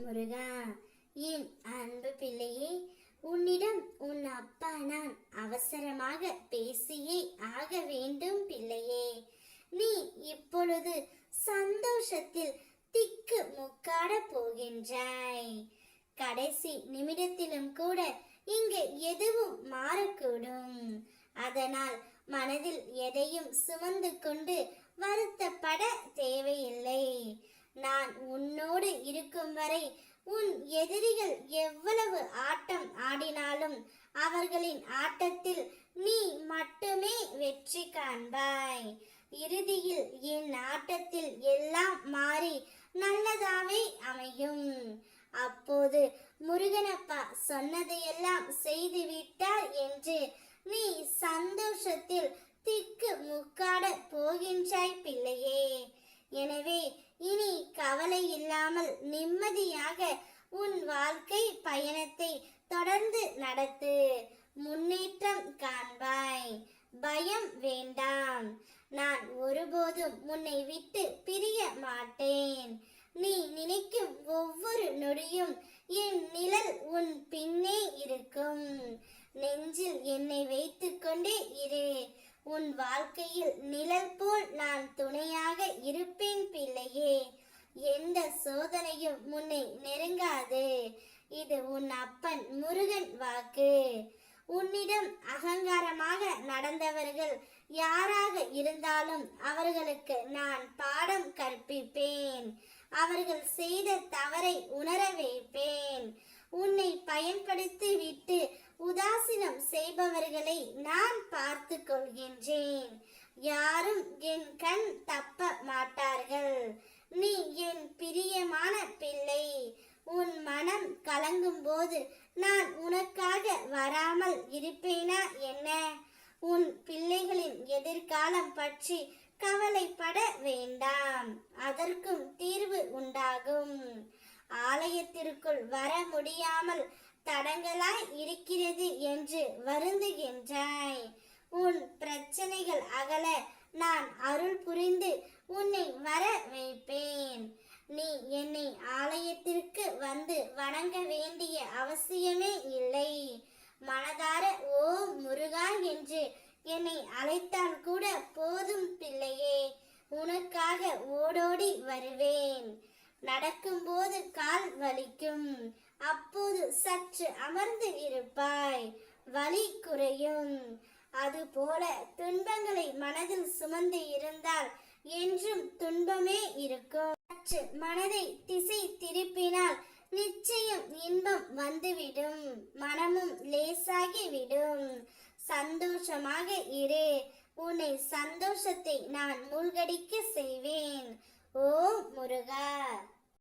முருகா, என் அன்பு பிள்ளையே, உன்னிடம் உன் அப்பா நான் அவசரமாக பேசியே ஆக வேண்டும் பிள்ளையே. நீ இப்பொழுது சந்தோஷத்தில் திக்கு முக்காட போகின்றாய். கடைசி நிமிடத்திலும் கூட இங்கு எதுவும் மாறக்கூடும். அதனால் மனதில் எதையும் சுமந்து கொண்டு வருத்தப்பட தேவையில்லை. நான் உன்னோடு இருக்கும் வரை உன் எதிரிகள் எவ்வளவு ஆட்டம் ஆடினாலும் அவர்களின் ஆட்டத்தில் நீ மட்டுமே வெற்றி காண்பாய். இறுதியில் என் ஆட்டத்தில் எல்லாம் மாறி நல்லதாவே அமையும். அப்போது முருகனப்பா சொன்னதையெல்லாம் செய்து விட்டார் என்று நீ சந்தோஷத்தில் திக்கு முக்காட போகின்றாய் பிள்ளையே. எனவே இனி கவலை இல்லாமல் நிம்மதியாக உன் வாழ்க்கை பயணத்தை தொடர்ந்து நடத்து. முன்னேற்றம் காண்பாய். பயம் வேண்டாம். நான் ஒருபோதும் உன்னை விட்டு பிரிய மாட்டேன். நீ நினைக்கும் ஒவ்வொரு நொடியும் என் நிழல் உன் பின்னே இருக்கும். நெஞ்சில் என்னை வைத்துக் கொண்டே இரு. உன் வாழ்க்கையில் நிழல் போல் நான் துணையாக இருப்பேன் பிள்ளையே. எந்த சோதனையும் உன்னை நெருங்காது. இது உன் அப்பன் முருகன் வாக்கு. உன்னிடம் அகங்காரமாக நடந்தவர்கள் யாராக இருந்தாலும் அவர்களுக்கு நான் பாடம் கற்பிப்பேன். அவர்கள் செய்த தவறை உணர வைப்பேன். உன்னை பயன்படுத்தி விட்டு உதாசீனம் செய்பவர்களை நான் பார்த்து கொள்கின்றேன். யாரும் என் கண் தப்ப மாட்டார்கள். நீ என் பிரியமான பிள்ளை. உன் மனம் கலங்கும் போது நான் உனக்காக வராமல் இருப்பேனா என்ன? உன் பிள்ளைகளின் எதிர்காலம் பற்றி கவலைப்பட வேண்டாம். அதற்கும் தீர்வு உண்டாகும். ஆலயத்திற்குள் வர முடியாமல் தடங்களாய் இருக்கிறது என்று வருந்துகின்றாய். உன் பிரச்சனைகள் அகல நான் அருள் புரிந்து உன்னை வர வைப்பேன். நீ என்னை ஆலயத்திற்கு வந்து வணங்க வேண்டிய அவசியமே இல்லை. மனதார ஓம் முருகா என்று என்னை அழைத்தால் கூட போதும் பிள்ளையே. உனக்காக ஓடோடி வருவேன். நடக்கும்போது கால் வலிக்கும். அப்போது சற்று அமர்ந்து இருப்பாய். வலி குறையும். அதுபோல துன்பங்களை மனதில் சுமந்து இருந்தால் என்றும் துன்பமே இருக்கும். சற்று மனதை திசை திருப்பினால் நிச்சயம் இன்பம் வந்துவிடும். மனமும் லேசாகிவிடும். சந்தோஷமாக இரு. உன்னை சந்தோஷத்தை நான் மூழ்கடிக்க செய்வேன். ஓம் முருகா.